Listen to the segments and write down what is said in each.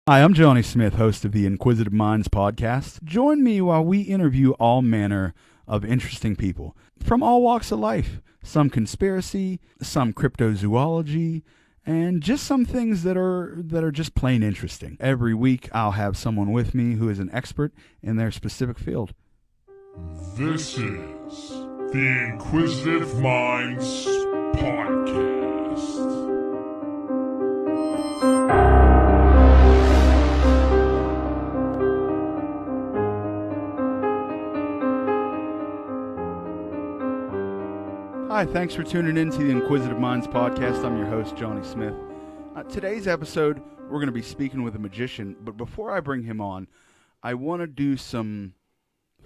Hi, I'm Johnny Smith, host of the Inquisitive Minds Podcast. Join me while we interview all manner of interesting people from all walks of life. Some conspiracy, some cryptozoology, and just some things that are just plain interesting. Every week, I'll have someone with me who is an expert in their specific field. This is the Inquisitive Minds Podcast. Hi, thanks for tuning in to the Inquisitive Minds Podcast. I'm your host, Johnny Smith. Today's episode, we're going to be speaking with a magician, but before I bring him on, I want to do some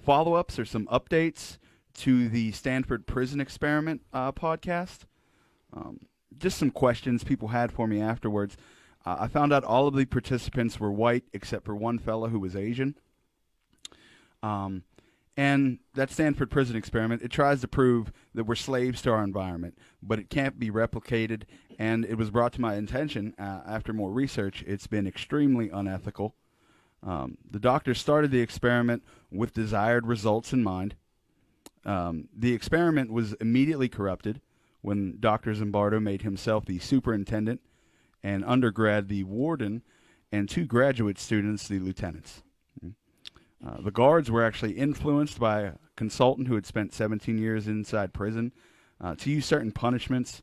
follow-ups or some updates to the Stanford Prison Experiment podcast. Just some questions people had for me afterwards. I found out all of the participants were white except for one fellow who was Asian. And that Stanford Prison Experiment, it tries to prove that we're slaves to our environment, but it can't be replicated, and it was brought to my attention after more research. It's been extremely unethical. The doctors started the experiment with desired results in mind. The experiment was immediately corrupted when Dr. Zimbardo made himself the superintendent and undergrad the warden, and two graduate students the lieutenants. The guards were actually influenced by a consultant who had spent 17 years inside prison to use certain punishments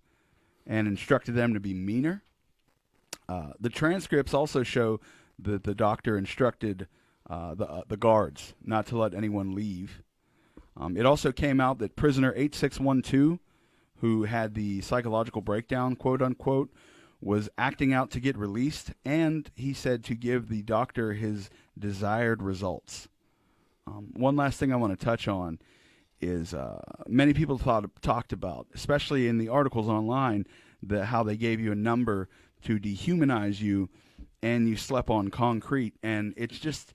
and instructed them to be meaner. The transcripts also show that the doctor instructed the guards not to let anyone leave. It also came out that prisoner 8612, who had the psychological breakdown, quote unquote, was acting out to get released, and he said to give the doctor his desired results. One last thing I want to touch on is many people talked about, especially in the articles online, how they gave you a number to dehumanize you, and you slept on concrete. And it's just,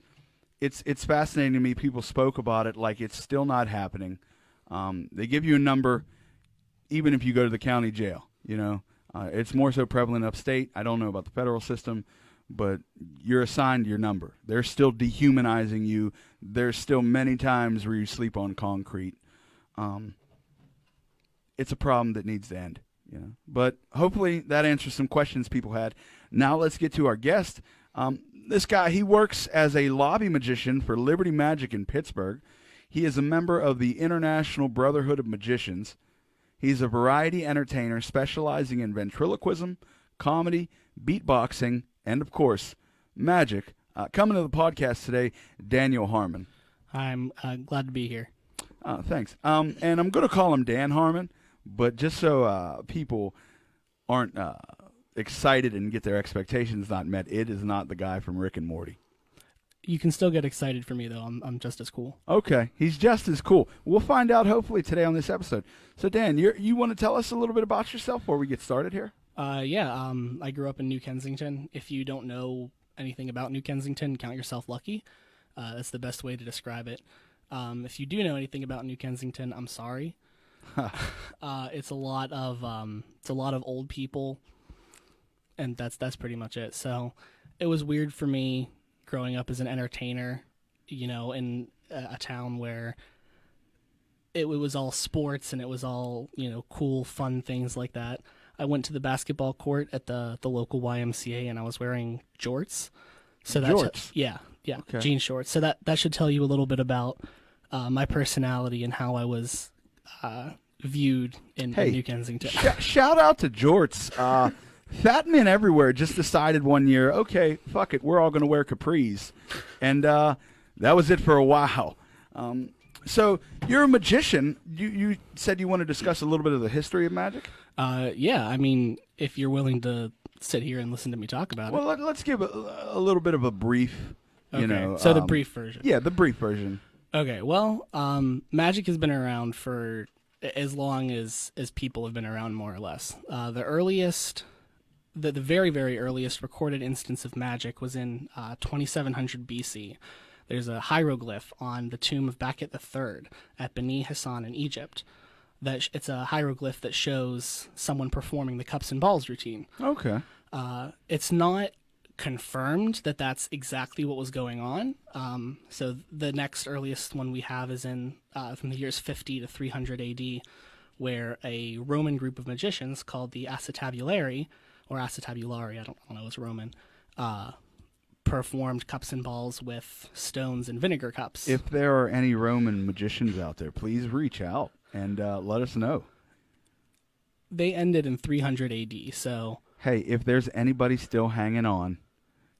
it's fascinating to me. People spoke about it like it's still not happening. They give you a number, even if you go to the county jail. You know, it's more so prevalent upstate. I don't know about the federal system, but you're assigned your number. They're still dehumanizing you. There's still many times where you sleep on concrete. It's a problem that needs to end. You know? But hopefully that answers some questions people had. Now let's get to our guest. This guy, he works as a lobby magician for Liberty Magic in Pittsburgh. He is a member of the International Brotherhood of Magicians. He's a variety entertainer specializing in ventriloquism, comedy, beatboxing, and, of course, magic. Coming to the podcast today, Daniel Harmon. I'm glad to be here. Thanks. And I'm going to call him Dan Harmon, but just so people aren't excited and get their expectations not met, it is not the guy from Rick and Morty. You can still get excited for me, though. I'm just as cool. Okay, he's just as cool. We'll find out hopefully today on this episode. So, Dan, you want to tell us a little bit about yourself before we get started here? I grew up in New Kensington. If you don't know anything about New Kensington, count yourself lucky. That's the best way to describe it. If you do know anything about New Kensington, I'm sorry. It's a lot of old people, and that's pretty much it. So it was weird for me growing up as an entertainer, you know, in a town where it was all sports and it was all, you know, cool, fun things like that. I went to the basketball court at the local YMCA, and I was wearing jorts. So jorts? Yeah, okay. Jean shorts. So that should tell you a little bit about my personality and how I was viewed in New Kensington. Shout out to jorts. Fat men everywhere just decided one year, okay, fuck it, we're all going to wear capris. And that was it for a while. So you're a magician. You said you want to discuss a little bit of the history of magic? Yeah, I mean, if you're willing to sit here and listen to me talk about it. Well, let's give a little bit of a brief, you know. So the brief version. Yeah, the brief version. Okay, well, magic has been around for as long as people have been around, more or less. The very, very earliest recorded instance of magic was in 2700 BC. There's a hieroglyph on the tomb of Bakhet III at Beni Hassan in Egypt. It's a hieroglyph that shows someone performing the cups and balls routine. Okay. It's not confirmed that that's exactly what was going on. So the next earliest one we have is in from the years 50 to 300 AD, where a Roman group of magicians called the Acetabulari, or Acetabulari, I don't know, it's Roman, performed cups and balls with stones and vinegar cups. If there are any Roman magicians out there, please reach out and let us know. They ended in 300 AD, so... Hey, if there's anybody still hanging on,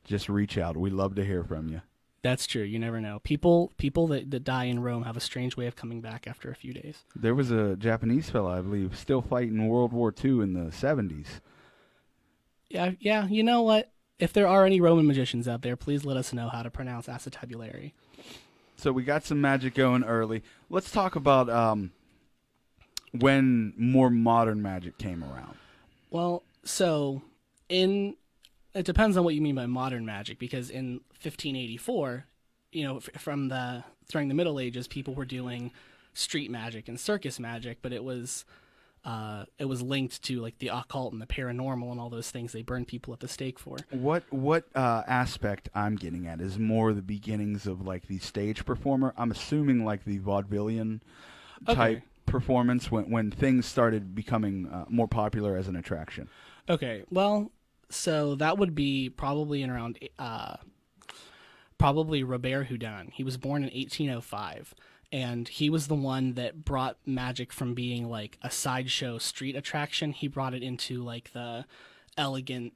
just reach out. We'd love to hear from you. That's true. You never know. People that die in Rome have a strange way of coming back after a few days. There was a Japanese fella, I believe, still fighting World War II in the 70s. Yeah. You know what? If there are any Roman magicians out there, please let us know how to pronounce acetabulary. So we got some magic going early. Let's talk about when more modern magic came around. Well, so it depends on what you mean by modern magic, because in 1584, during the Middle Ages, people were doing street magic and circus magic, but it was linked to like the occult and the paranormal and all those things they burned people at the stake for. What aspect I'm getting at is more the beginnings of like the stage performer. I'm assuming like the vaudevillian type performance when things started becoming more popular as an attraction. Okay, well, so that would be probably in around probably Robert Houdin. He was born in 1805. And he was the one that brought magic from being like a sideshow street attraction. He brought it into like the elegant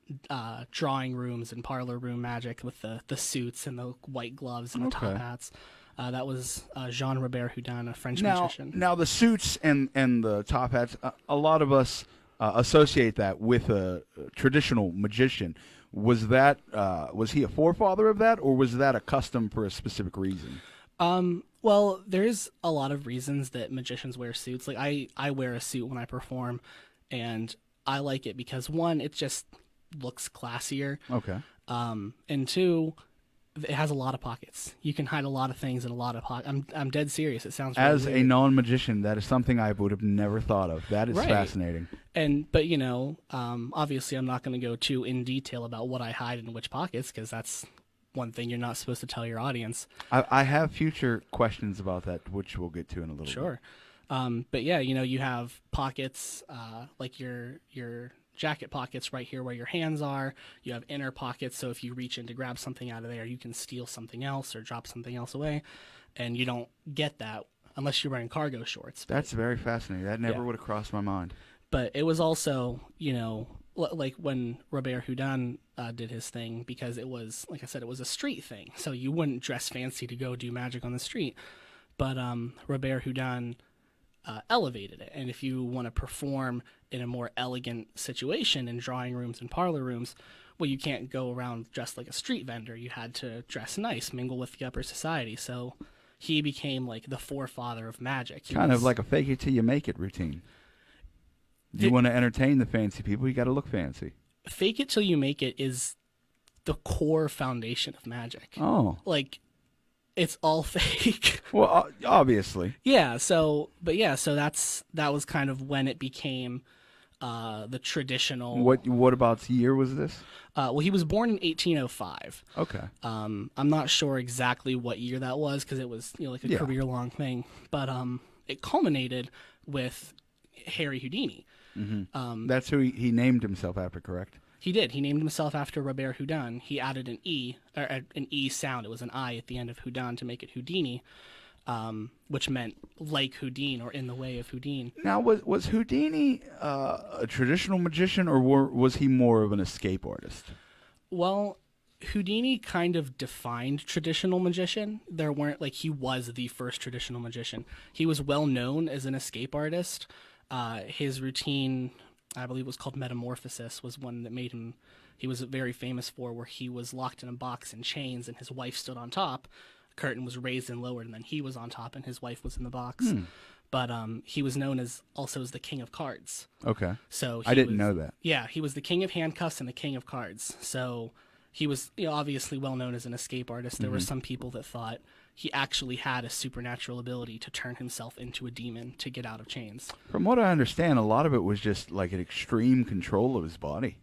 drawing rooms and parlor room magic with the suits and the white gloves and the top hats. That was Jean Robert Houdin, a French magician. Now the suits and the top hats, a lot of us associate that with a traditional magician. Was he a forefather of that, or was that a custom for a specific reason? Well, there's a lot of reasons that magicians wear suits. Like I wear a suit when I perform, and I like it because one, it just looks classier. Okay. And two, it has a lot of pockets. You can hide a lot of things in a lot of pockets. I'm dead serious. It sounds really as weird. A non-magician, that is something I would have never thought of. That is fascinating. But obviously, I'm not going to go too in detail about what I hide in which pockets, because that's one thing you're not supposed to tell your audience. I have future questions about that, which we'll get to in a little bit. Sure. But yeah, you have pockets, like your jacket pockets right here where your hands are. You have inner pockets, so if you reach in to grab something out of there, you can steal something else or drop something else away. And you don't get that unless you're wearing cargo shorts. That's very fascinating. That never would have crossed my mind. But it was also, like when Robert Houdin did his thing, because it was, like I said, it was a street thing. So you wouldn't dress fancy to go do magic on the street. But Robert Houdin elevated it. And if you want to perform in a more elegant situation in drawing rooms and parlor rooms, well, you can't go around dressed like a street vendor. You had to dress nice, mingle with the upper society. So he became like the forefather of magic. Kind of like a fake it till you make it routine. You want to entertain the fancy people, you got to look fancy. Fake it till you make it is the core foundation of magic. Oh. Like, it's all fake. Well, obviously. So that was kind of when it became the traditional. What about year was this? Well, he was born in 1805. Okay. I'm not sure exactly what year that was, because it was like a career-long thing. But it culminated with Harry Houdini. Mm-hmm. That's who he named himself after, correct? He did. He named himself after Robert Houdin. He added an E sound. It was an I at the end of Houdin to make it Houdini, which meant like Houdin or in the way of Houdin. Now, was Houdini a traditional magician, or was he more of an escape artist? Well, Houdini kind of defined traditional magician. There weren't, like, he was the first traditional magician. He was well known as an escape artist. His routine, I believe, was called Metamorphosis, was one that made him, he was very famous for, where he was locked in a box in chains and his wife stood on top. A curtain was raised and lowered, and then he was on top and his wife was in the box. But he was known also as the King of Cards. Okay. So I didn't know that. Yeah, he was the King of Handcuffs and the King of Cards. So he was obviously well known as an escape artist. There were some people that thought he actually had a supernatural ability to turn himself into a demon to get out of chains. From what I understand, a lot of it was just like an extreme control of his body.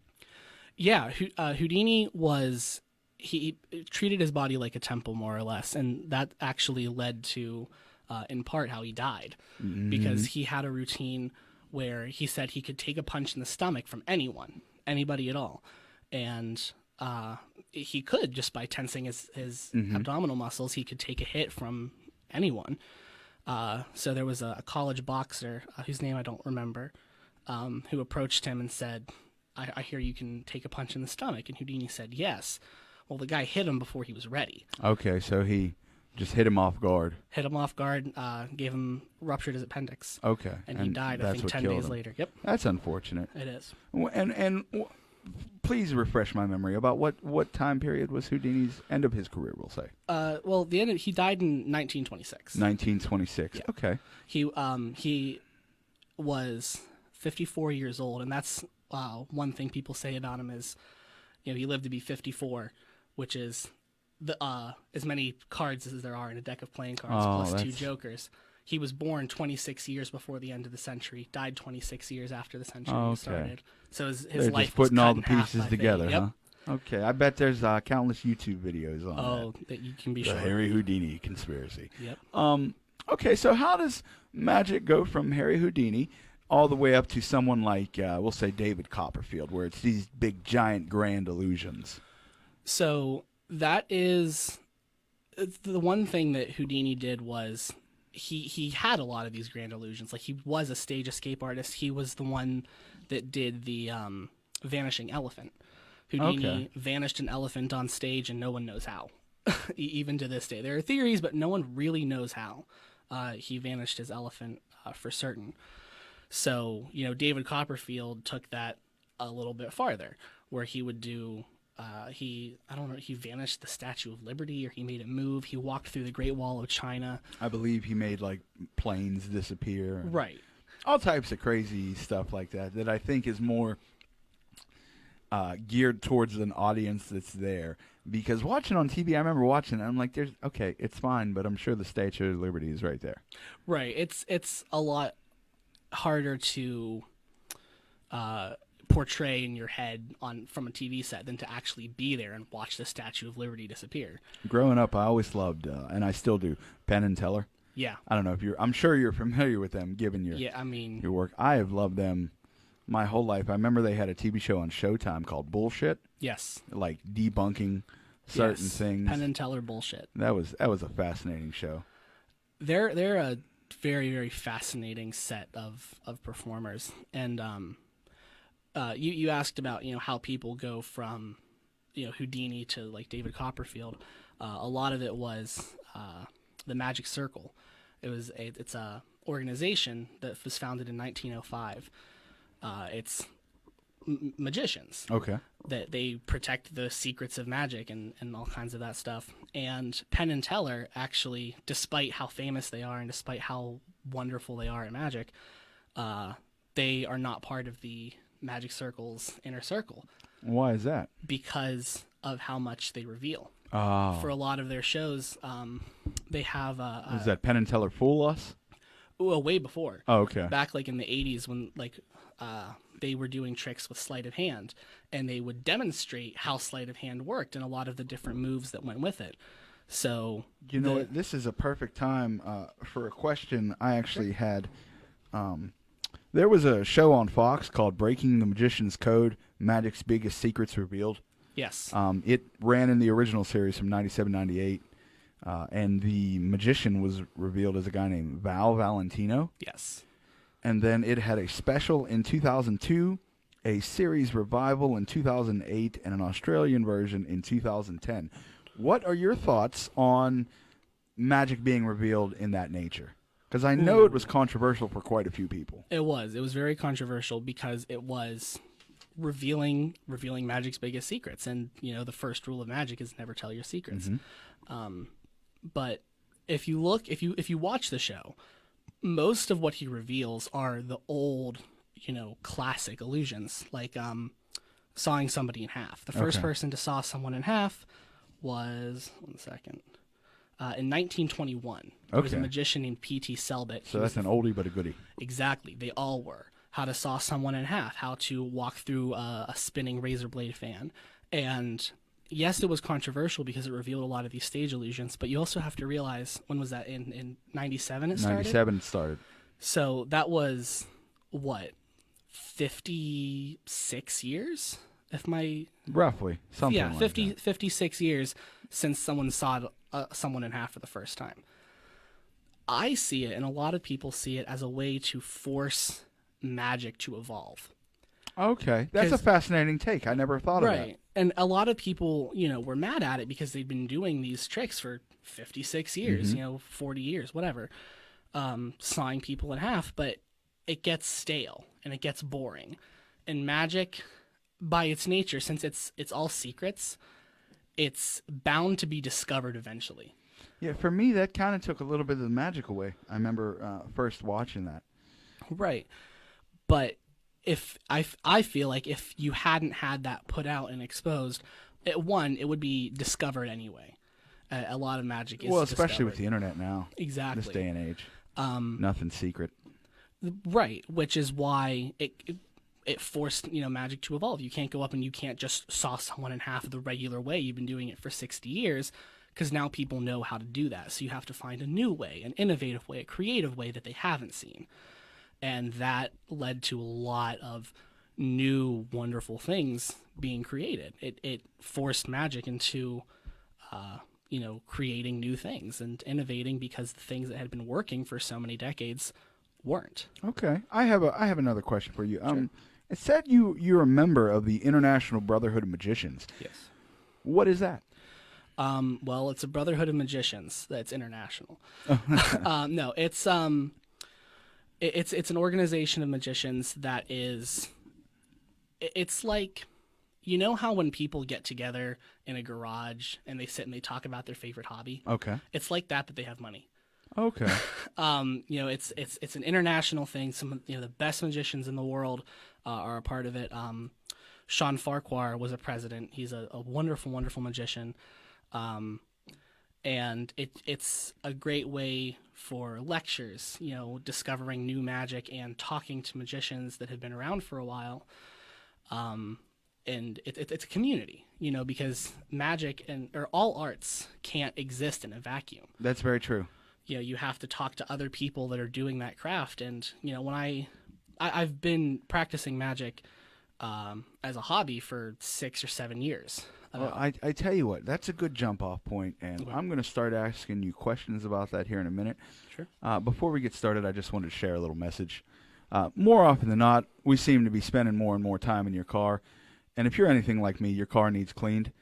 Yeah, Houdini he treated his body like a temple, more or less, and that actually led to, in part, how he died, because he had a routine where he said he could take a punch in the stomach from anybody at all, and he could, just by tensing his abdominal muscles, he could take a hit from anyone. So there was a college boxer whose name I don't remember, who approached him and said, I hear you can take a punch in the stomach. And Houdini said yes. Well, the guy hit him before he was ready. Okay, so he just hit him off guard. Ruptured his appendix. Okay. And he died, I think, 10 days later. Yep. That's unfortunate. It is. And please refresh my memory about what time period was Houdini's end of his career, we'll say. Well, he died in 1926. 1926. Yeah. Okay. He was 54 years old, and that's one thing people say about him is, he lived to be 54, which is as many cards as there are in a deck of playing cards, plus 2 jokers. He was born 26 years before the end of the century, died 26 years after the century started. So his They're life just putting was cut all the in half pieces by together, fate. Yep. huh? Okay, I bet there's countless YouTube videos on that you can be the sure. Harry Houdini conspiracy. Yep. Okay, so how does magic go from Harry Houdini all the way up to someone like, we'll say, David Copperfield, where it's these big, giant, grand illusions? So that is the one thing that Houdini did was he had a lot of these grand illusions. Like, he was a stage escape artist. He was the one that did the vanishing elephant. Houdini vanished an elephant on stage, and no one knows how. Even to this day, there are theories, but no one really knows how he vanished his elephant for certain. So, David Copperfield took that a little bit farther, where he would do he vanished the Statue of Liberty, or he made it move. He walked through the Great Wall of China. I believe he made planes disappear. Right. All types of crazy stuff like that I think is more geared towards an audience that's there. Because watching on TV, I remember watching it, I'm like, it's fine, but I'm sure the Statue of Liberty is right there. Right. It's a lot harder to portray in your head from a TV set than to actually be there and watch the Statue of Liberty disappear. Growing up, I always loved, and I still do, Penn and Teller. Yeah. I don't know if I'm sure you're familiar with them, given your work. I have loved them my whole life. I remember they had a TV show on Showtime called Bullshit. Yes. Like debunking certain things. Penn and Teller Bullshit. That was a fascinating show. They're a very, very fascinating set of performers. And you asked about how people go from Houdini to like David Copperfield. A lot of it was the Magic Circle. It's a organization that was founded in 1905. It's magicians. Okay. That they protect the secrets of magic and all kinds of that stuff. And Penn and Teller actually, despite how famous they are and despite how wonderful they are at magic, they are not part of the Magic Circle's inner circle. Why is that? Because of how much they reveal. Oh. For a lot of their shows, they have Is that Penn and Teller Fool Us? Well, way before. Oh, okay. Back in the 80s when they were doing tricks with sleight of hand, and they would demonstrate how sleight of hand worked and a lot of the different moves that went with it. So this is a perfect time for a question I actually had. There was a show on Fox called Breaking the Magician's Code, Magic's Biggest Secrets Revealed. Yes. It ran in the original series from 97-98, and the magician was revealed as a guy named Val Valentino. Yes. And then it had a special in 2002, a series revival in 2008, and an Australian version in 2010. What are your thoughts on magic being revealed in that nature? Because I know it was controversial for quite a few people. It was very controversial because it was revealing magic's biggest secrets, and the first rule of magic is never tell your secrets. Mm-hmm. But if you watch the show, most of what he reveals are the old, classic illusions, like sawing somebody in half. The first person to saw someone in half was in 1921. There was a magician named P.T. Selbit. So that's an oldie but a goodie. Exactly. They all were. how to saw someone in half, how to walk through a spinning razor blade fan. And yes, it was controversial because it revealed a lot of these stage illusions, but you also have to realize, when was that, in 97 it started? 97 it started. So that was, what, 56 years? Roughly, something like 56 years since someone saw someone in half for the first time. I see it, and a lot of people see it, as a way to force magic to evolve. Okay, that's a fascinating take. I never thought of that. Right, and a lot of people, were mad at it because they've been doing these tricks for 56 years, 40 years, whatever, sawing people in half, but it gets stale, and it gets boring. And magic, by its nature, since it's all secrets, it's bound to be discovered eventually. Yeah, for me, that kind of took a little bit of the magic away. I remember first watching that. Right. But if I feel like if you hadn't had that put out and exposed, it would be discovered anyway. A lot of magic is especially discovered. with the internet now. Exactly. This day and age. Nothing's secret. Right, which is why it forced magic to evolve. You can't go up and you can't just saw someone in half the regular way. You've been doing it for 60 years. Because now people know how to do that. So you have to find a new way, an innovative way, a creative way that they haven't seen. And that led to a lot of new, wonderful things being created. It forced magic into, creating new things and innovating, because the things that had been working for so many decades weren't. Okay. I have another question for you. Sure. It said you're a member of the International Brotherhood of Magicians. Yes. What is that? Well, it's a brotherhood of magicians that's international. No, it's an organization of magicians that is, it's like, how when people get together in a garage and they sit and they talk about their favorite hobby? Okay. It's like that, but they have money. Okay. It's an international thing. Some of the best magicians in the world are a part of it. Sean Farquhar was a president. He's a wonderful, wonderful magician. And it's a great way for lectures, discovering new magic and talking to magicians that have been around for a while. And it's a community, because magic or all arts can't exist in a vacuum. That's very true. You have to talk to other people that are doing that craft. And, when I've been practicing magic, as a hobby for 6 or 7 years. Well, I tell you what, that's a good jump-off point, and okay. I'm going to start asking you questions about that here in a minute. Sure. Before we get started, I just wanted to share a little message. More often than not, we seem to be spending more and more time in your car, and if you're anything like me, your car needs cleaned.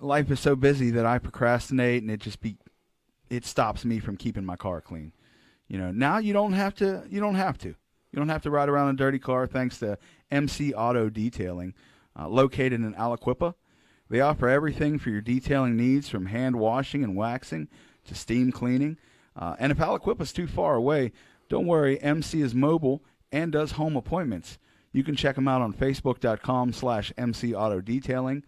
Life is so busy that I procrastinate, and it stops me from keeping my car clean. Now you don't have to. You don't have to ride around in a dirty car thanks to MC Auto Detailing, located in Aliquippa. They offer everything for your detailing needs, from hand washing and waxing to steam cleaning. And if Aliquippa's too far away, don't worry, MC is mobile and does home appointments. You can check them out on Facebook.com/MC Auto Detailing.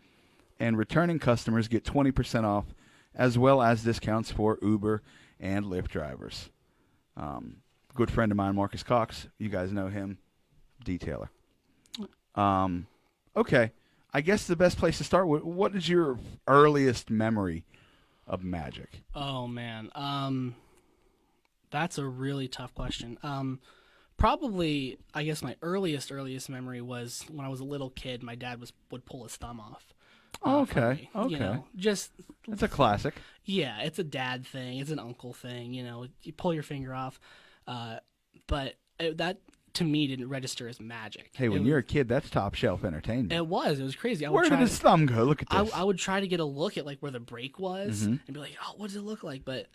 And returning customers get 20% off, as well as discounts for Uber and Lyft drivers. Good friend of mine, Marcus Cox. You guys know him. Detailer. Okay. I guess the best place to start with, what is your earliest memory of magic? Oh, man. That's a really tough question. Probably, I guess my earliest memory was when I was a little kid. My dad would pull his thumb off. Okay. Just it's a classic. Yeah, it's a dad thing. It's an uncle thing. You pull your finger off. But that to me didn't register as magic. Hey, when you're a kid, that's top shelf entertainment. It was crazy. Where did his thumb go? Look at this. I would try to get a look at where the break was and be like, oh, what does it look like? But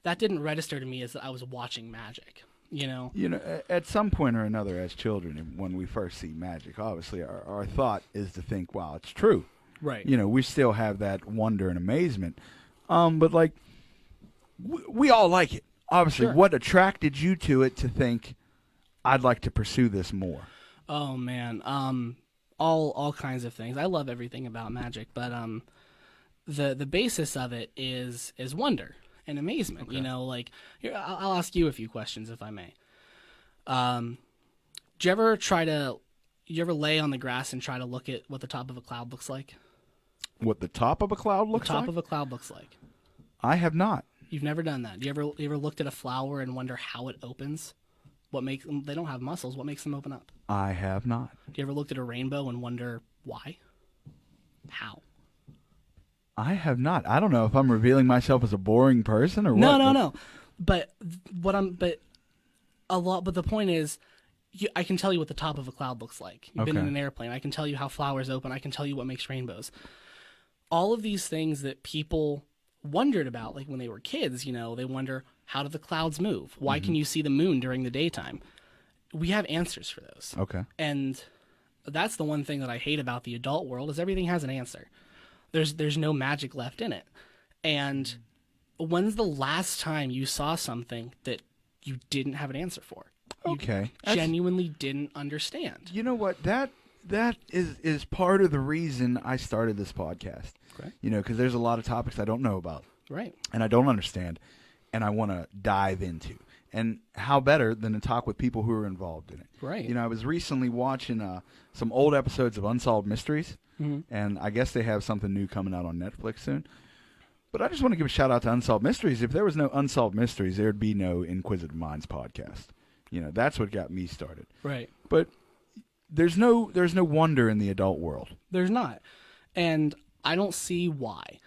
that didn't register to me as that I was watching magic. At some point or another, as children, when we first see magic, obviously our thought is to think, wow, it's true. Right. We still have that wonder and amazement. But we all like it. Obviously, sure. What attracted you to it to think, I'd like to pursue this more? Oh man, all kinds of things. I love everything about magic, but the basis of it is wonder and amazement. Okay. I'll ask you a few questions if I may. Do you ever lay on the grass and try to look at what the top of a cloud looks like? What the top of a cloud looks The top like? of a cloud looks like. I have not. You've never done that. You ever looked at a flower and wonder how it opens? What makes them? They don't have muscles. What makes them open up? I have not. Do you ever looked at a rainbow and wonder why? How? I have not. I don't know if I'm revealing myself as a boring person or what. No. But the point is, I can tell you what the top of a cloud looks like. You've been in an airplane. I can tell you how flowers open. I can tell you what makes rainbows. All of these things that people wondered about, like when they were kids, they wonder, how do the clouds move? Why can you see the moon during the daytime? We have answers for those. Okay. And that's the one thing that I hate about the adult world is everything has an answer. There's no magic left in it. And when's the last time you saw something that you didn't have an answer for? Okay. You genuinely didn't understand. You know what? That is part of the reason I started this podcast. Okay. Because there's a lot of topics I don't know about. Right. And I don't understand, and I want to dive into. And how better than to talk with people who are involved in it? Right. I was recently watching some old episodes of Unsolved Mysteries, and I guess they have something new coming out on Netflix soon. But I just want to give a shout out to Unsolved Mysteries. If there was no Unsolved Mysteries, there would be no Inquisitive Minds podcast. That's what got me started. Right. But there's no wonder in the adult world. There's not. And I don't see why.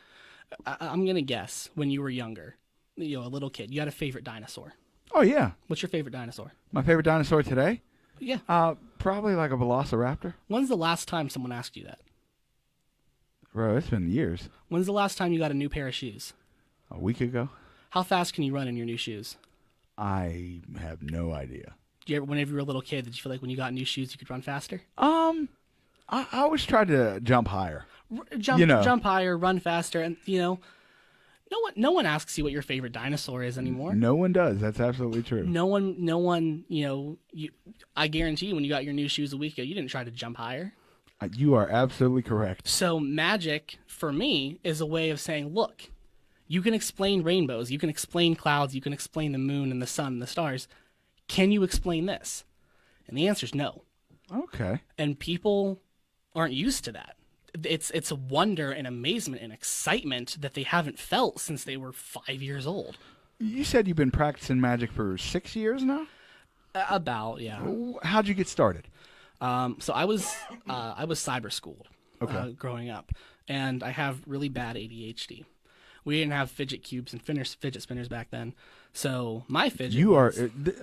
I'm going to guess when you were younger, a little kid, you had a favorite dinosaur. Oh, yeah. What's your favorite dinosaur? My favorite dinosaur today? Yeah. Probably like a velociraptor. When's the last time someone asked you that? Bro, it's been years. When's the last time you got a new pair of shoes? A week ago. How fast can you run in your new shoes? I have no idea. Whenever you were a little kid, did you feel like when you got new shoes you could run faster? I always tried to jump higher. Jump higher, run faster, and no one asks you what your favorite dinosaur is anymore. No one does. That's absolutely true. No one. I guarantee you, when you got your new shoes a week ago, you didn't try to jump higher. You are absolutely correct. So magic, for me, is a way of saying, look, you can explain rainbows, you can explain clouds, you can explain the moon and the sun and the stars. Can you explain this? And the answer is no. Okay. And people aren't used to that. It's a wonder and amazement and excitement that they haven't felt since they were 5 years old. You said you've been practicing magic for 6 years now? About, yeah. How'd you get started? So I was cyber schooled growing up, and I have really bad ADHD. We didn't have fidget cubes and fidget spinners back then, so my fidget.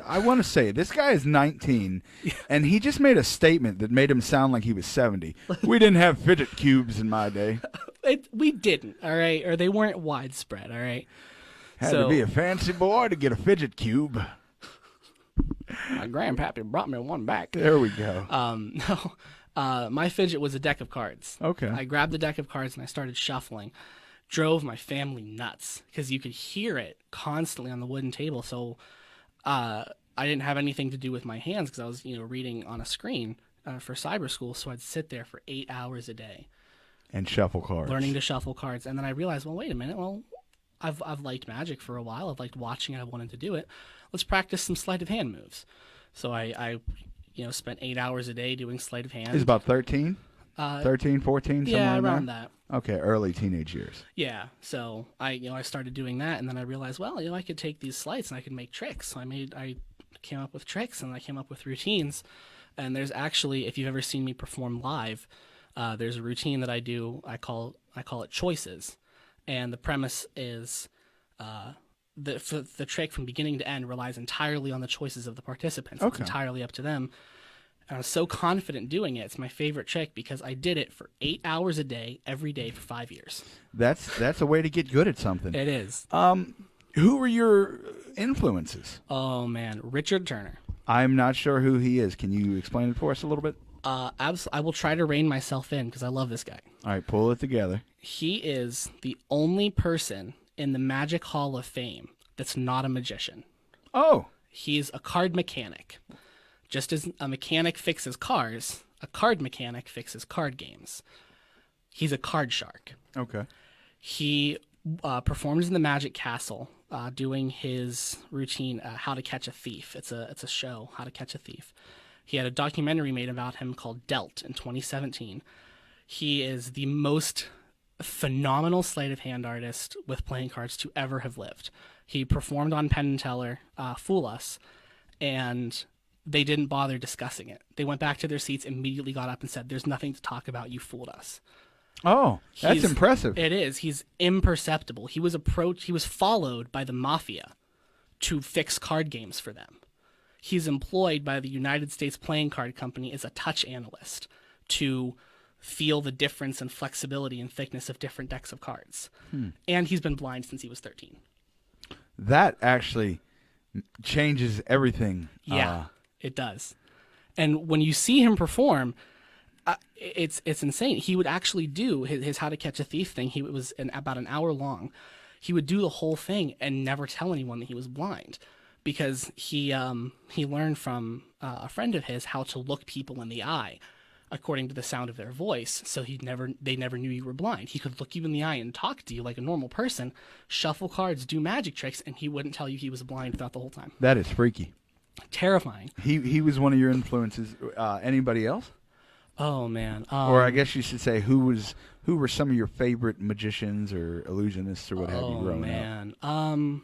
I want to say this guy is 19, and he just made a statement that made him sound like he was 70. We didn't have fidget cubes in my day. We didn't, all right, or they weren't widespread, all right. Had to be a fancy boy to get a fidget cube. My grandpappy brought me one back. There we go. My fidget was a deck of cards. Okay. I grabbed the deck of cards and I started shuffling. Drove my family nuts because you could hear it constantly on the wooden table. So I didn't have anything to do with my hands because I was reading on a screen for cyber school. So I'd sit there for 8 hours a day. And shuffle cards. Learning to shuffle cards. And then I realized, well, wait a minute. Well, I've liked magic for a while. I've liked watching it. I wanted to do it. Let's practice some sleight of hand moves. So I spent 8 hours a day doing sleight of hand. He's about 13? 13, 14, somewhere yeah, in around there? that. Okay, early teenage years. Yeah, so I started doing that, and then I realized, well, I could take these sleights and I could make tricks. So I came up with tricks and I came up with routines. And there's actually, if you've ever seen me perform live, there's a routine that I do. I call it choices, and the premise is the trick from beginning to end relies entirely on the choices of the participants. Okay. It's entirely up to them. And I was so confident doing it. It's my favorite trick because I did it for 8 hours a day, every day for 5 years. That's a way to get good at something. It is. Who were your influences? Oh, man. Richard Turner. I'm not sure who he is. Can you explain it for us a little bit? I will try to rein myself in because I love this guy. All right, pull it together. He is the only person in the Magic Hall of Fame that's not a magician. Oh. He's a card mechanic. Just as a mechanic fixes cars, a card mechanic fixes card games. He's a card shark. Okay. He performs in the Magic Castle doing his routine, How to Catch a Thief. It's a show, How to Catch a Thief. He had a documentary made about him called Dealt in 2017. He is the most phenomenal sleight of hand artist with playing cards to ever have lived. He performed on Penn and Teller, Fool Us, and they didn't bother discussing it. They went back to their seats, immediately got up and said, "There's nothing to talk about. You fooled us." Oh, that's impressive. It is. He's imperceptible. He was followed by the mafia to fix card games for them. He's employed by the United States Playing Card Company as a touch analyst to feel the difference in flexibility and thickness of different decks of cards. And he's been blind since he was 13. That actually changes everything. Yeah, it does. And when you see him perform, it's insane. He would actually do his How to Catch a Thief thing. It was about an hour long. He would do the whole thing and never tell anyone that he was blind, because he learned from a friend of his how to look people in the eye according to the sound of their voice. So they never knew you were blind. He could look you in the eye and talk to you like a normal person, shuffle cards, do magic tricks, and he wouldn't tell you he was blind throughout the whole time. That is freaky. Terrifying. He was one of your influences. Anybody else? Oh man. Or I guess you should say who were some of your favorite magicians or illusionists or what have you growing up?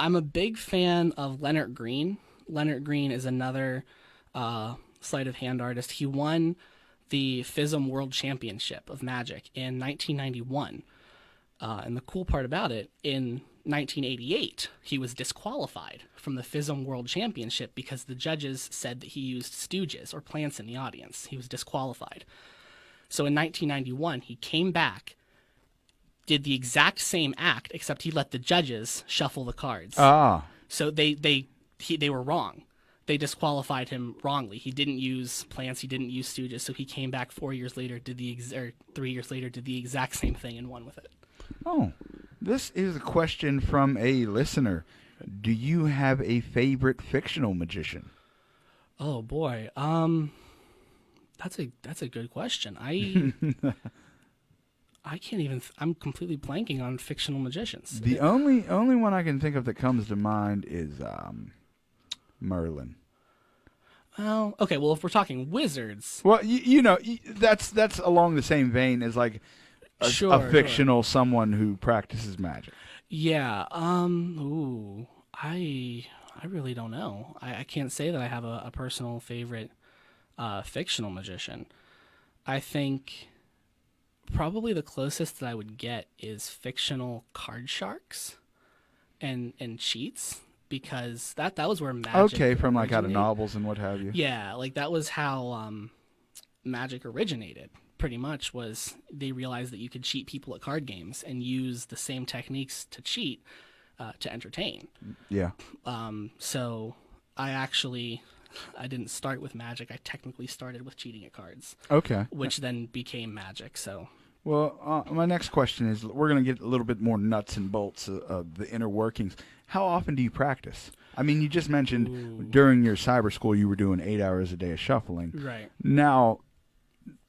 I'm a big fan of Leonard Green. Leonard Green is another sleight of hand artist. He won the FISM World Championship of Magic in 1991. And the cool part about it, in 1988, he was disqualified from the FISM World Championship because the judges said that he used stooges or plants in the audience. He was disqualified. So in 1991, he came back, did the exact same act, except he let the judges shuffle the cards. So they were wrong. They disqualified him wrongly. He didn't use plants. He didn't use stooges. So he came back 4 years later, 3 years later, did the exact same thing and won with it. Oh, this is a question from a listener. Do you have a favorite fictional magician? Oh boy, that's a good question. I can't even. I'm completely blanking on fictional magicians. The only one I can think of that comes to mind is Merlin. Oh, okay. Well, if we're talking wizards, well, that's along the same vein as like a fictional someone who practices magic. Yeah. Ooh. I really don't know. I can't say that I have a personal favorite fictional magician. I think probably the closest that I would get is fictional card sharks and cheats, because that was where magic from like out of novels and what have you. Yeah, like that was how magic originated. Pretty much was they realized that you could cheat people at card games and use the same techniques to cheat to entertain. Yeah. So I didn't start with magic. I technically started with cheating at cards. Okay. Which then became magic. So. Well, my next question is, we're going to get a little bit more nuts and bolts of the inner workings. How often do you practice? I mean, you just mentioned during your cyber school you were doing 8 hours a day of shuffling. Right. Now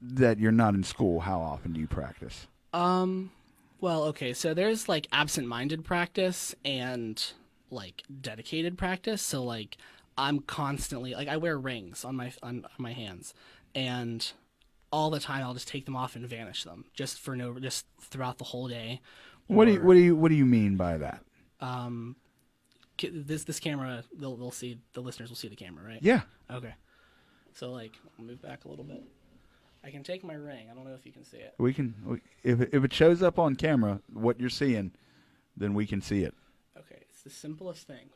that you're not in school, how often do you practice? Well, okay, so there's like absent-minded practice and like dedicated practice. So like I'm constantly like I wear rings on my hands, and all the time I'll just take them off and vanish them just throughout the whole day. What do you mean by that? This camera, they'll see, the listeners will see the camera, right? Yeah. Okay. So like I'll move back a little bit. I can take my ring. I don't know if you can see it. If it shows up on camera what you're seeing, then we can see it. Okay, it's the simplest thing.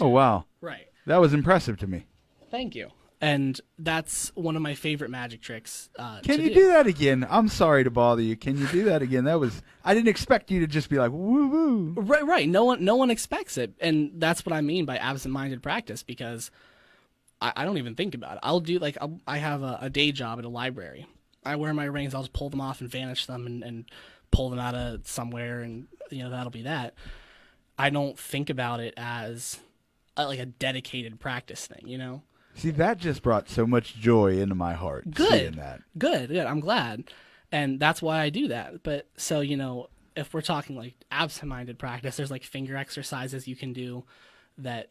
Oh wow! Right. That was impressive to me. Thank you. And that's one of my favorite magic tricks. Can you do that again? I'm sorry to bother you. Can you do that again? I didn't expect you to just be like woo woo. Right. No one expects it, and that's what I mean by absent-minded practice, because I don't even think about it. I'll do I have a day job at a library. I wear my rings. I'll just pull them off and vanish them and pull them out of somewhere, and that'll be that. I don't think about it as like a dedicated practice thing. See, that just brought so much joy into my heart. Seeing that. Good. I'm glad, and that's why I do that. But so if we're talking like absent-minded practice, there's like finger exercises you can do that.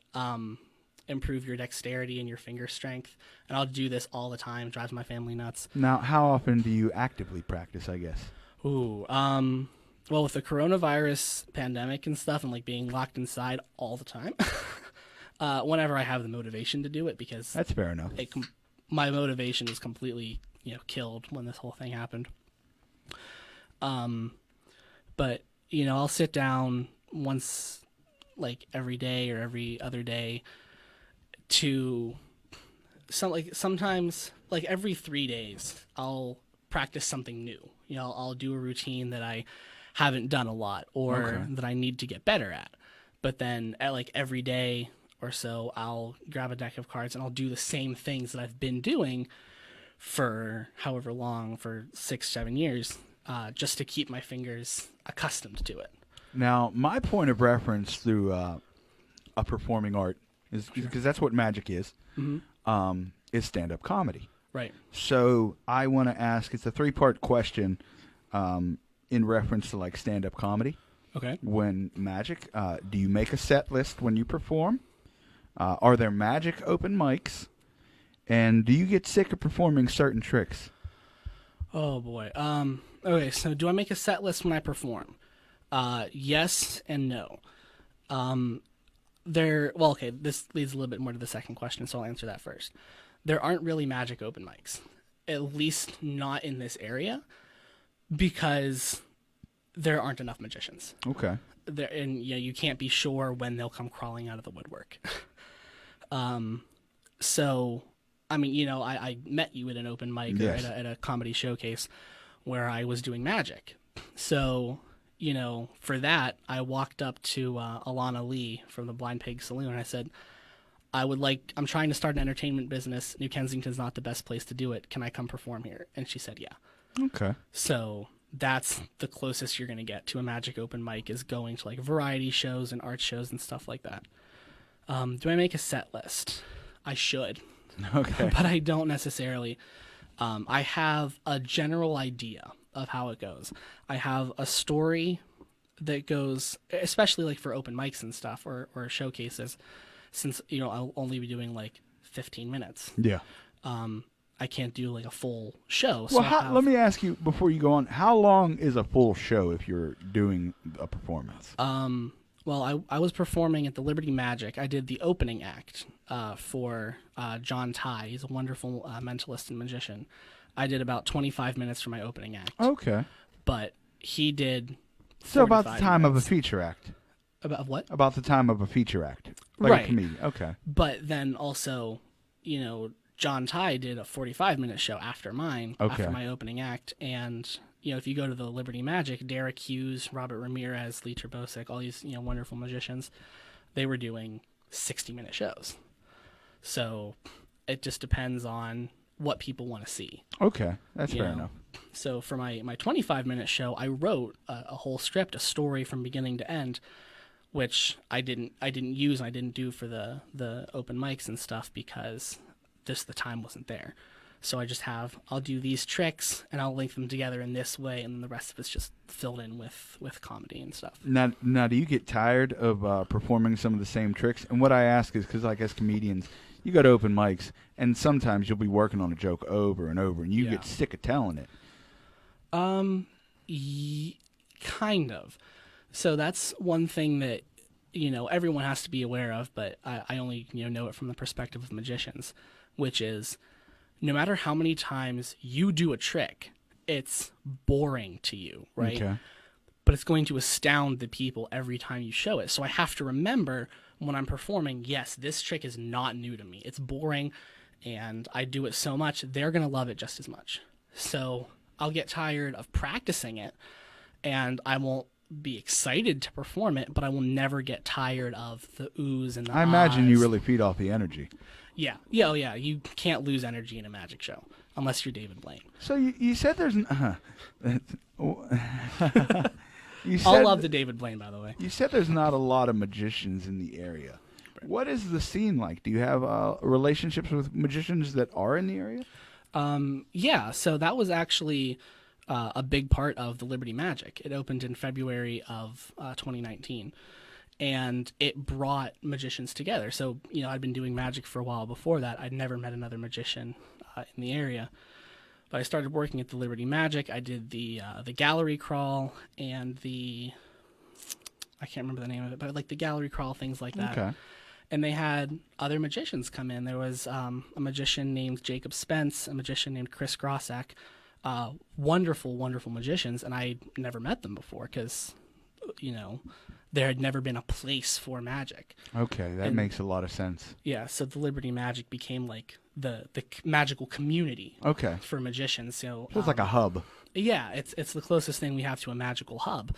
improve your dexterity and your finger strength. And I'll do this all the time. It drives my family nuts. Now, how often do you actively practice, I guess? Ooh, well, with the coronavirus pandemic and stuff and like being locked inside all the time, whenever I have the motivation to do it, because That's fair enough. My motivation is completely, killed when this whole thing happened. But, I'll sit down once, like every day or every other day to sometimes like every 3 days, I'll practice something new. I'll do a routine that I haven't done a lot or that I need to get better at. But then at like every day or so, I'll grab a deck of cards and I'll do the same things that I've been doing for however long, for 6-7 years, just to keep my fingers accustomed to it. Now, my point of reference through a performing art is because that's what magic is stand-up comedy. Right. So I want to ask, it's a 3-part question in reference to like stand-up comedy. Okay. When magic, do you make a set list when you perform? Are there magic open mics? And do you get sick of performing certain tricks? Oh, boy. Okay, so do I make a set list when I perform? Yes and no. This leads a little bit more to the second question, so I'll answer that first. There aren't really magic open mics, at least not in this area, because there aren't enough magicians. Okay. You can't be sure when they'll come crawling out of the woodwork. So, I mean, I met you at an open mic Yes. or at a comedy showcase where I was doing magic. So, for that, I walked up to Alana Lee from the Blind Pig Saloon, and I said, I'm trying to start an entertainment business. New Kensington's not the best place to do it. Can I come perform here? And she said, yeah. Okay. So that's the closest you're going to get to a magic open mic, is going to like variety shows and art shows and stuff like that. Do I make a set list? I should. Okay. But I don't necessarily. I have a general idea of how it goes. I have a story that goes, especially like for open mics and stuff or showcases, since, I'll only be doing like 15 minutes. Yeah. I can't do like a full show. So Well, let me ask you before you go on, how long is a full show if you're doing a performance? Well, I was performing at the Liberty Magic. I did the opening act for John Ty. He's a wonderful mentalist and magician. I did about 25 minutes for my opening act. Okay. But he did So about the 45 time minutes. of a feature act. About what? About the time of a feature act. Like Right. a comedian. Okay. But then also, John Ty did a 45-minute show after mine, Okay. after my opening act. And, if you go to the Liberty Magic, Derek Hughes, Robert Ramirez, Lee Terbosic, all these, wonderful magicians, they were doing 60-minute shows. So it just depends on what people want to see. Okay. That's fair enough. So for my 25-minute show, I wrote a whole script, a story from beginning to end, which I didn't use and I didn't do for the open mics and stuff because just the time wasn't there. So I'll do these tricks and I'll link them together in this way, and then the rest of it's just filled in with comedy and stuff. Now, do you get tired of performing some of the same tricks? And what I ask is because, like, as comedians, you go to open mics, and sometimes you'll be working on a joke over and over, and you get sick of telling it. Kind of. So that's one thing that, everyone has to be aware of, but I only, know it from the perspective of magicians, which is no matter how many times you do a trick, it's boring to you, right? Okay. But it's going to astound the people every time you show it. So I have to remember when I'm performing, yes, this trick is not new to me. It's boring, and I do it so much, they're going to love it just as much. So I'll get tired of practicing it, and I won't be excited to perform it, but I will never get tired of the oohs and the I imagine you ahs. really feed off the energy. Yeah. Oh, yeah. You can't lose energy in a magic show unless you're David Blaine. So you said there's... I'll love the David Blaine, by the way. You said there's not a lot of magicians in the area. What is the scene like? Do you have relationships with magicians that are in the area? Yeah, so that was actually a big part of the Liberty Magic. It opened in February of 2019. and it brought magicians together. So, I'd been doing magic for a while before that. I'd never met another magician in the area. But I started working at the Liberty Magic. I did the gallery crawl and I can't remember the name of it, but like the gallery crawl, things like that. Okay. And they had other magicians come in. There was a magician named Jacob Spence, a magician named Chris Grossack. Wonderful, wonderful magicians, and I never met them before because, there had never been a place for magic. Okay, that makes a lot of sense. Yeah, so the Liberty Magic became like the magical community. Okay. For magicians. So it's like a hub. Yeah, it's the closest thing we have to a magical hub.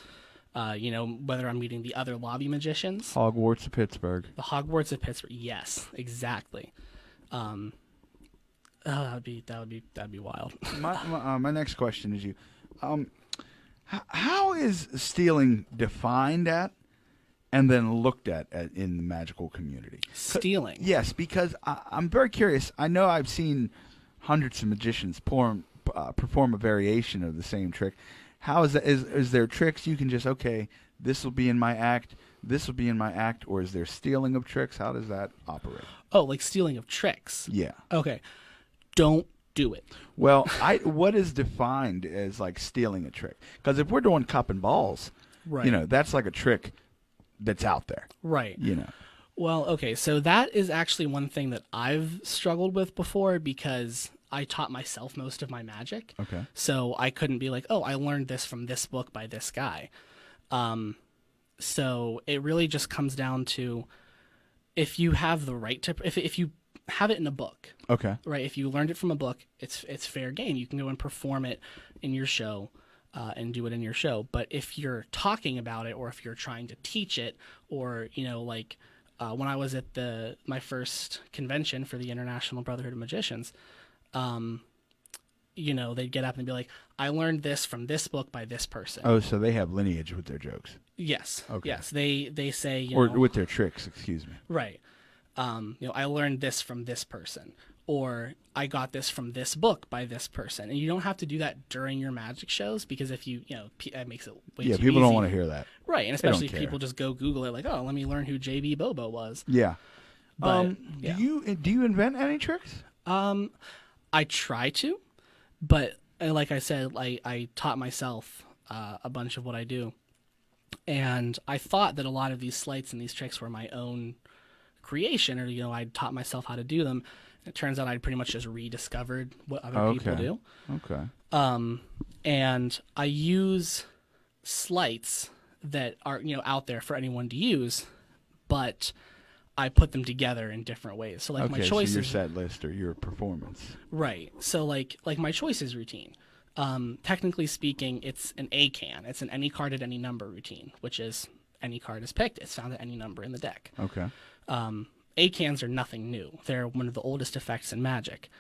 Whether I'm meeting the other lobby magicians. Hogwarts of Pittsburgh. The Hogwarts of Pittsburgh. Yes, exactly. That'd be wild. My next question is how is stealing defined at and then looked at in the magical community? Stealing. Yes, because I'm very curious. I know I've seen hundreds of magicians perform a variation of the same trick. How is that? Is there tricks you can just, okay, this will be in my act, this will be in my act, or is there stealing of tricks? How does that operate? Oh, like stealing of tricks? Yeah. Okay. Don't do it. Well, what is defined as like stealing a trick? Because if we're doing cup and balls, right, that's like a trick that's out there. Right. Well, okay, so that is actually one thing that I've struggled with before because I taught myself most of my magic. Okay. So I couldn't be like, oh, I learned this from this book by this guy. So it really just comes down to if you have the right to, if you have it in a book. Okay. Right. If you learned it from a book, it's fair game. You can go and perform it in your show. And do it in your show. But if you're talking about it or if you're trying to teach it or, when I was at my first convention for the International Brotherhood of Magicians, they'd get up and be like, I learned this from this book by this person. Oh, so they have lineage with their jokes. Yes. Okay. Yes. They say, or with their tricks, excuse me. Right. I learned this from this person. Or I got this from this book by this person. And you don't have to do that during your magic shows because if it makes it way too easy. People don't want to hear that. Right, and especially if people just go Google it like, oh, let me learn who J.B. Bobo was. Yeah. But, do you invent any tricks? I try to, but like I said, I taught myself a bunch of what I do. And I thought that a lot of these sleights and these tricks were my own creation or, I taught myself how to do them. It turns out I'd pretty much just rediscovered what other people do. Okay. And I use sleights that are, out there for anyone to use, but I put them together in different ways. So like my choices. So your set list or your performance. Right. So like my choices routine. Technically speaking, it's an A-can. It's an any card at any number routine, which is any card is picked. It's found at any number in the deck. Okay. A-cans are nothing new. They're one of the oldest effects in Magic,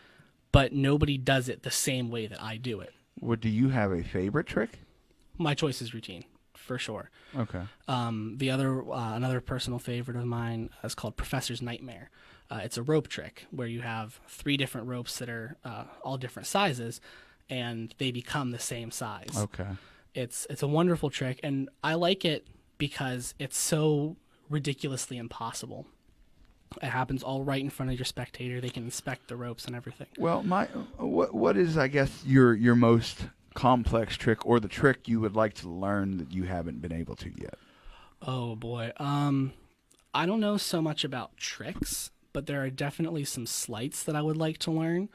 but nobody does it the same way that I do it. Well, do you have a favorite trick? My choices routine, for sure. Okay. Another personal favorite of mine is called Professor's Nightmare. It's a rope trick where you have 3 different ropes that are all different sizes, and they become the same size. Okay. It's a wonderful trick, and I like it because it's so ridiculously impossible. It happens all right in front of your spectator. They can inspect the ropes and everything. Well, what is, I guess, your most complex trick or the trick you would like to learn that you haven't been able to yet? Oh, boy. I don't know so much about tricks, but there are definitely some sleights that I would like to learn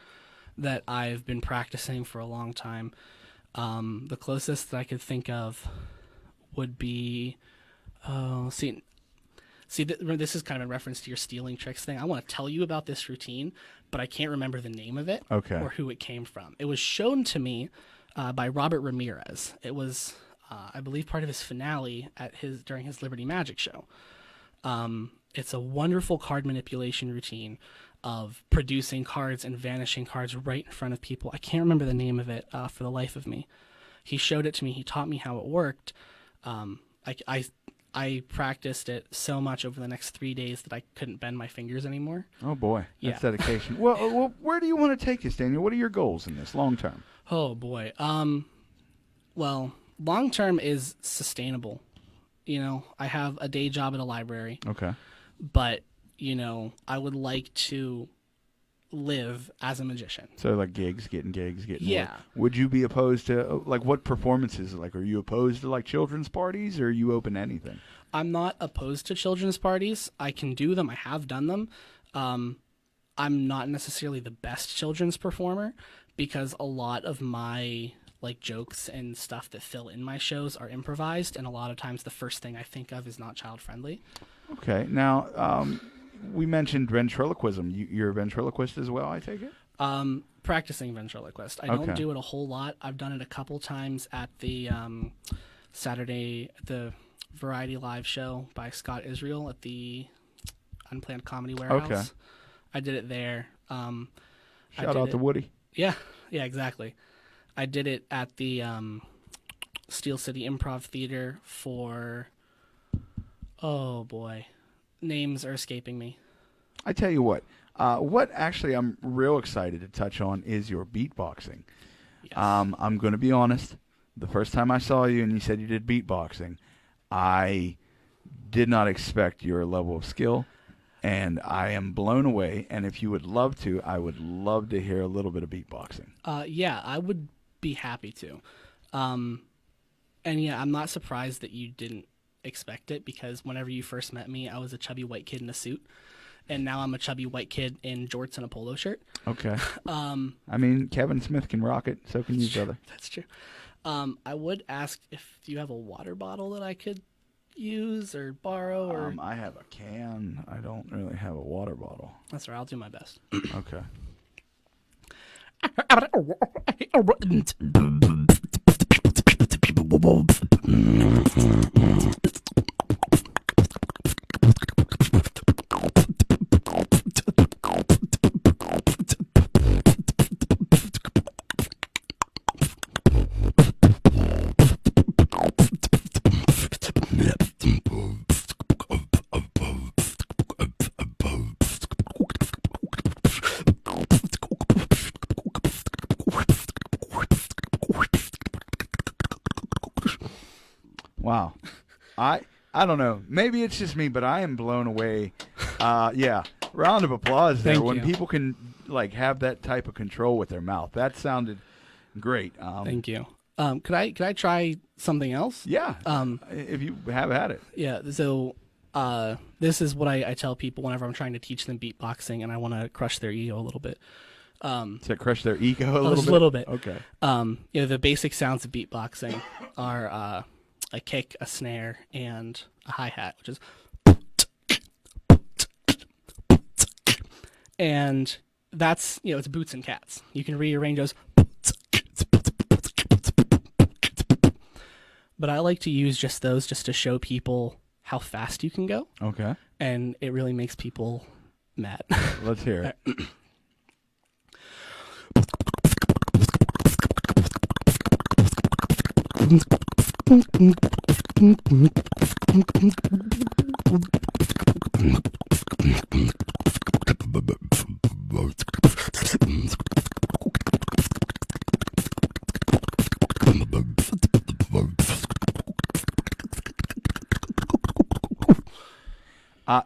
that I've been practicing for a long time. The closest that I could think of would be... See, this is kind of in reference to your stealing tricks thing. I want to tell you about this routine, but I can't remember the name of it or who it came from. It was shown to me by Robert Ramirez. It was, I believe, part of his finale during his Liberty Magic show. It's a wonderful card manipulation routine of producing cards and vanishing cards right in front of people. I can't remember the name of it for the life of me. He showed it to me. He taught me how it worked. I practiced it so much over the next 3 days that I couldn't bend my fingers anymore. Oh, boy. That's dedication. Well, where do you want to take this, Daniel? What are your goals in this long term? Oh, boy. Well, long term is sustainable. I have a day job at a library, Okay. but, I would like to live as a magician. So like getting gigs. Yeah. Work. Would you be opposed to like what performances? Like, are you opposed to like children's parties, or are you open to anything? I'm not opposed to children's parties. I can do them. I have done them. I'm not necessarily the best children's performer because a lot of my like jokes and stuff that fill in my shows are improvised, and a lot of times the first thing I think of is not child friendly. Okay. Now, we mentioned ventriloquism. You're a ventriloquist as well, I take it? Practicing ventriloquist. I Okay. don't do it a whole lot. I've done it a couple times at the the Variety Live show by Scott Israel at the Unplanned Comedy Warehouse. Okay. I did it there. Shout out to Woody. Yeah, exactly. I did it at the Steel City Improv Theater for, oh boy, names are escaping me. I tell you what actually I'm real excited to touch on is your beatboxing. Yes. I'm going to be honest. The first time I saw you and you said you did beatboxing, I did not expect your level of skill, and I am blown away. And if you would love to, I would love to hear a little bit of beatboxing. Yeah, I would be happy to. And yeah, I'm not surprised that you didn't expect it, because whenever you first met me, I was a chubby white kid in a suit, and now I'm a chubby white kid in jorts and a polo shirt. Okay. I mean, Kevin Smith can rock it, so can you, brother. That's true. I would ask if you have a water bottle that I could use or borrow, or I have a can. I don't really have a water bottle. that's all right. I'll do my best. Okay. Wow. I don't know. Maybe it's just me, but I am blown away. Yeah. Round of applause there. Thank When you. people can like have that type of control with their mouth. That sounded great. Thank you. Could I try something else? Yeah. If you have had it. Yeah. So this is what I tell people whenever I'm trying to teach them beatboxing and I want to crush their ego a little bit. Does that crush their ego a little Just bit? a little bit. Okay. The basic sounds of beatboxing are a kick, a snare, and a hi-hat, which is, and that's, it's boots and cats. You can rearrange those, but I like to use just those just to show people how fast you can go, Okay. and it really makes people mad. Let's hear it.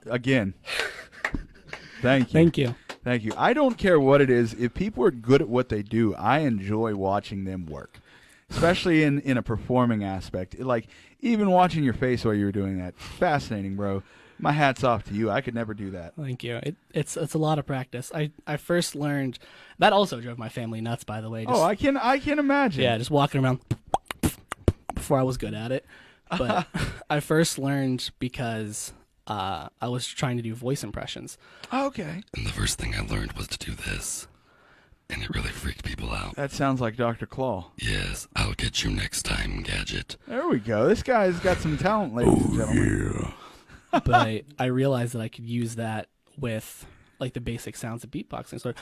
Again, thank you. Thank you. Thank you. I don't care what it is. If people are good at what they do, I enjoy watching them work, especially in a performing aspect. Like, even watching your face while you were doing that, fascinating, bro. My hat's off to you. I could never do that. Thank you. It's a lot of practice. I first learned that also drove my family nuts, by the way. Just, I can imagine. yeah, just walking around before I was good at it. But I first learned because I was trying to do voice impressions. Okay. And the first thing I learned was to do this. And it really freaked people out. That sounds like Dr. Claw. Yes, I'll get you next time, Gadget. There we go. This guy's got some talent, ladies and gentlemen. Yeah. But I realized that I could use that with like the basic sounds of beatboxing. So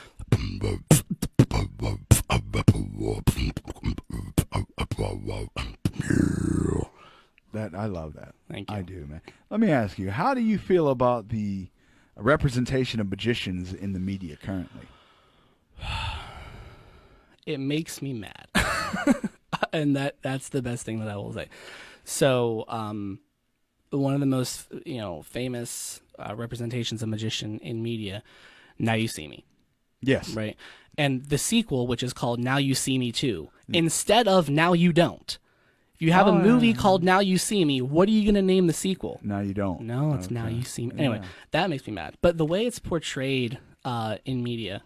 That I love that. Thank you. I do, man. Let me ask you, how do you feel about the representation of magicians in the media currently? it makes me mad. And that's the best thing that I will say. So one of the most famous representations of magician in media, Now You See Me, Yes. right? And the sequel, which is called Now You See Me Too, instead of Now You Don't. If you have a movie called Now You See Me, what are you going to name the sequel? No, you don't. No, it's Now You See Me. Anyway, that makes me mad. But the way it's portrayed in media,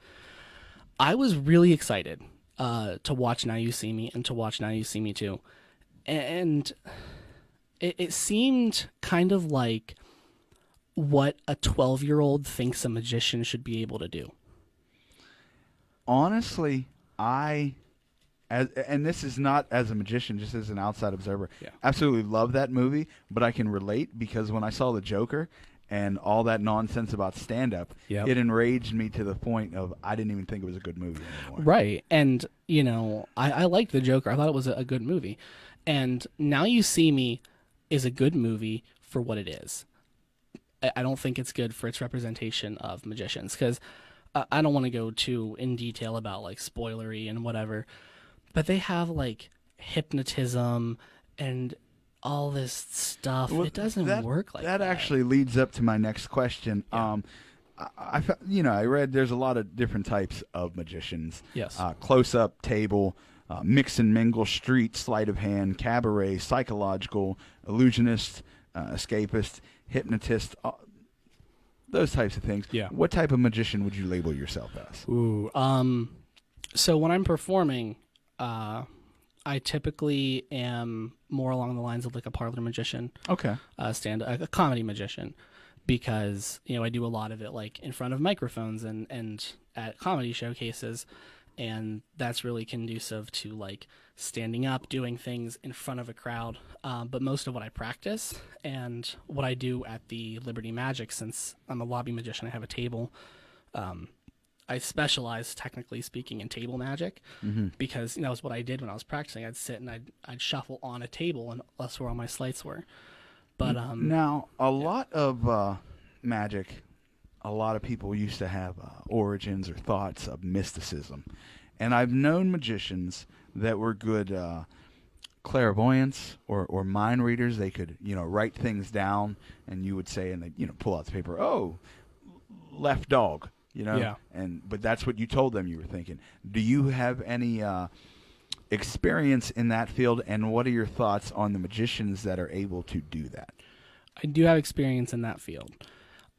I was really excited to watch Now You See Me and to watch Now You See Me Too. And it seemed kind of like what a 12-year-old thinks a magician should be able to do. Honestly, and this is not as a magician, just as an outside observer, absolutely love that movie, but I can relate because when I saw The Joker and all that nonsense about stand-up, it enraged me to the point of I didn't even think it was a good movie anymore. Right, and, I liked The Joker. I thought it was a good movie. And Now You See Me is a good movie for what it is. I don't think it's good for its representation of magicians, because I don't want to go too in detail about, like, spoilery and whatever, but they have, like, hypnotism and all this stuff. Well, it doesn't work like that. That actually leads up to my next question. Yeah. I read there's a lot of different types of magicians. Yes. Close-up, table, mix and mingle, street, sleight of hand, cabaret, psychological, illusionist, escapist, hypnotist, those types of things. Yeah. What type of magician would you label yourself as? Ooh. So when I'm performing, I typically am more along the lines of like a parlor magician. Okay. A comedy magician, because I do a lot of it like in front of microphones and at comedy showcases, and that's really conducive to like standing up, doing things in front of a crowd. But most of what I practice and what I do at the Liberty Magic, since I'm a lobby magician, I have a table. I specialize, technically speaking, in table magic, because that was what I did when I was practicing. I'd sit and I'd shuffle on a table, and that's where all my sleights were. But now a lot of magic, a lot of people used to have origins or thoughts of mysticism, and I've known magicians that were good clairvoyants or mind readers. They could write things down, and you would say, and they pull out the paper. Oh, left dog. Yeah. But that's what you told them you were thinking. Do you have any experience in that field, and what are your thoughts on the magicians that are able to do that? I do have experience in that field.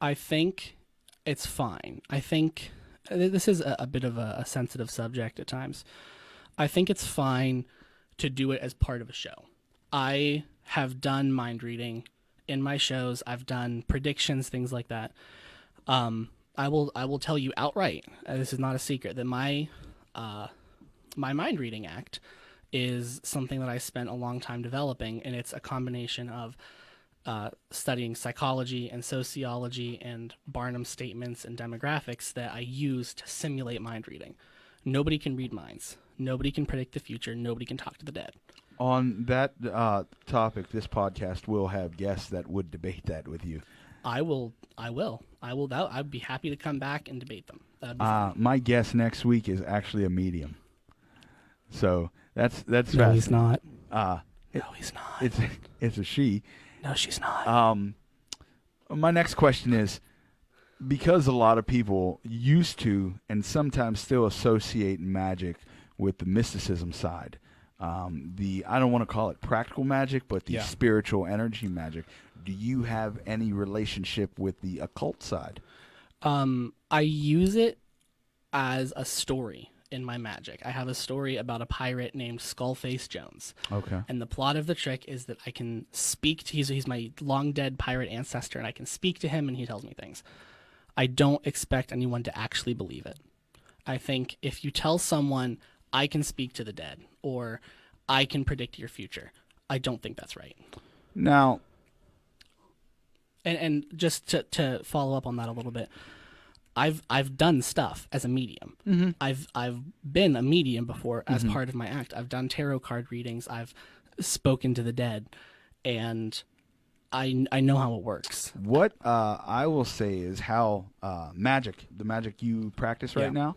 I think it's fine. I think this is a bit of a sensitive subject at times. I think it's fine to do it as part of a show. I have done mind reading in my shows. I've done predictions, things like that. I will tell you outright, this is not a secret, that my mind reading act is something that I spent a long time developing, and it's a combination of studying psychology and sociology and Barnum statements and demographics that I use to simulate mind reading. Nobody can read minds. Nobody can predict the future. Nobody can talk to the dead. On that topic, this podcast will have guests that would debate that with you. I will. I'd be happy to come back and debate them. That'd be fun. My guest next week is actually a medium. So that's No, he's not. No, he's not. It's a she. No, she's not. My next question is, because a lot of people used to and sometimes still associate magic with the mysticism side, I don't want to call it practical magic, but the spiritual energy magic. Do you have any relationship with the occult side? I use it as a story in my magic. I have a story about a pirate named Skullface Jones. Okay. And the plot of the trick is that I can speak to he's my long dead pirate ancestor, and I can speak to him and he tells me things. I don't expect anyone to actually believe it. I think if you tell someone I can speak to the dead or I can predict your future, I don't think that's right. Now, and just to follow up on that a little bit, I've done stuff as a medium. Mm-hmm. I've been a medium before as part of my act. I've done tarot card readings. I've spoken to the dead, and I know how it works. What I will say is how the magic you practice right now,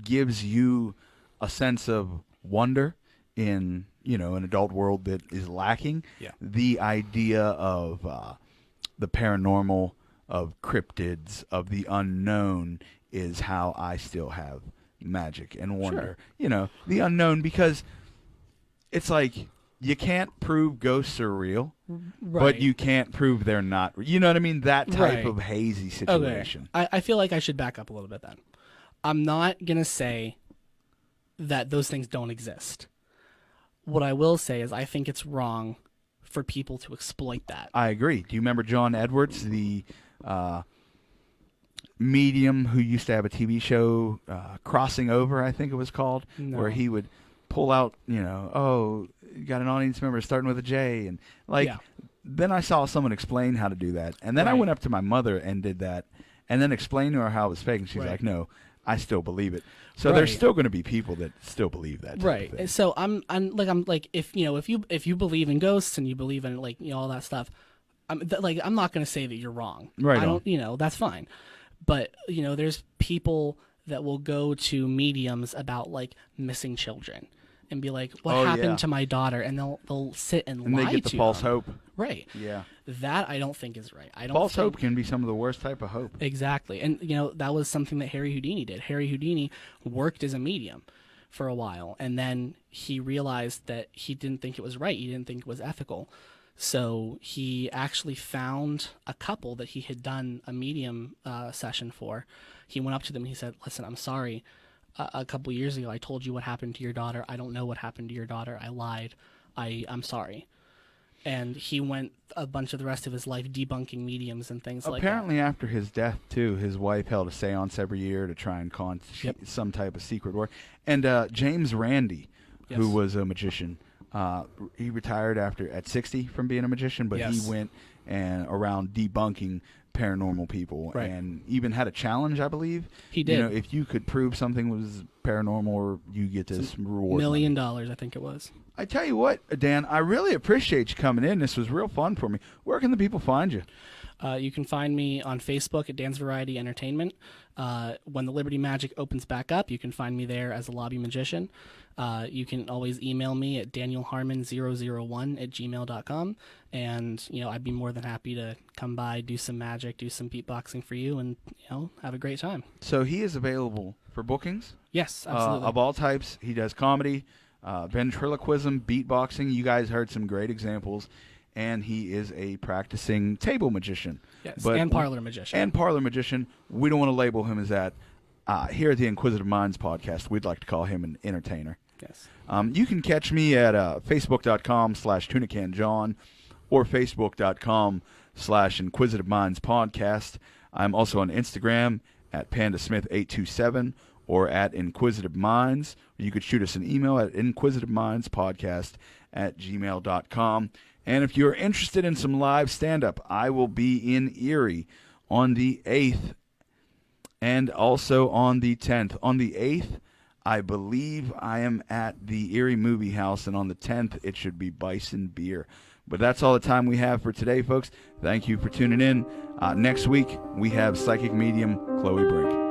gives you a sense of wonder in an adult world that is lacking. Yeah. The idea of the paranormal, of cryptids, of the unknown is how I still have magic and wonder. The unknown, because it's like you can't prove ghosts are real, but you can't prove they're not. You know what I mean? That type of hazy situation. Okay. I feel like I should back up a little bit then. I'm not going to say that those things don't exist. What I will say is I think it's wrong for people to exploit that. I agree. Do you remember John Edwards, the medium who used to have a TV show, Crossing Over, I think it was called, where he would pull out, you got an audience member starting with a J, and then I saw someone explain how to do that, and then I went up to my mother and did that, and then explained to her how it was fake, and she's like, no, I still believe it. So there's still going to be people that still believe that type of thing. So I'm like if you believe in ghosts and you believe in all that stuff, I'm not going to say that you're wrong. Right. I don't that's fine. But there's people that will go to mediums about missing children and be like, what happened to my daughter? And they'll sit and lie to them. And they get the false hope. Right. Yeah. That I don't think is right. False hope can be some of the worst type of hope. Exactly. And, that was something that Harry Houdini did. Harry Houdini worked as a medium for a while, and then he realized that he didn't think it was right. He didn't think it was ethical. So he actually found a couple that he had done a medium session for. He went up to them and he said, listen, I'm sorry. A couple years ago, I told you what happened to your daughter. I don't know what happened to your daughter. I lied. I'm sorry. And he went a bunch of the rest of his life debunking mediums and things like that. Apparently after his death, too, his wife held a seance every year to try and some type of secret work. And James Randi, who was a magician, he retired at 60 from being a magician, but he went around debunking paranormal people and even had a challenge, I believe. He did. If you could prove something was paranormal, you get this reward. $1 million, I think it was. I tell you what, Dan, I really appreciate you coming in. This was real fun for me. Where can the people find you? You can find me on Facebook at Dan's Variety Entertainment. When the Liberty Magic opens back up, you can find me there as a lobby magician. You can always email me at danielharmon001@gmail.com, and I'd be more than happy to come by, do some magic, do some beatboxing for you, and have a great time. So he is available for bookings? Yes, absolutely. Of all types. He does comedy, ventriloquism, beatboxing. You guys heard some great examples. And he is a practicing table magician. Yes, and parlor magician. We don't want to label him as that. Here at the Inquisitive Minds Podcast, we'd like to call him an entertainer. Yes. You can catch me at facebook.com/tunicanjohn or facebook.com/Inquisitive Minds Podcast. I'm also on Instagram at pandasmith827 or at Inquisitive Minds. You could shoot us an email at inquisitivemindspodcast@gmail.com. And if you're interested in some live stand-up, I will be in Erie on the 8th and also on the 10th. On the 8th, I believe I am at the Erie Movie House, and on the 10th, it should be Bison Beer. But that's all the time we have for today, folks. Thank you for tuning in. Next week, we have psychic medium Chloe Brink.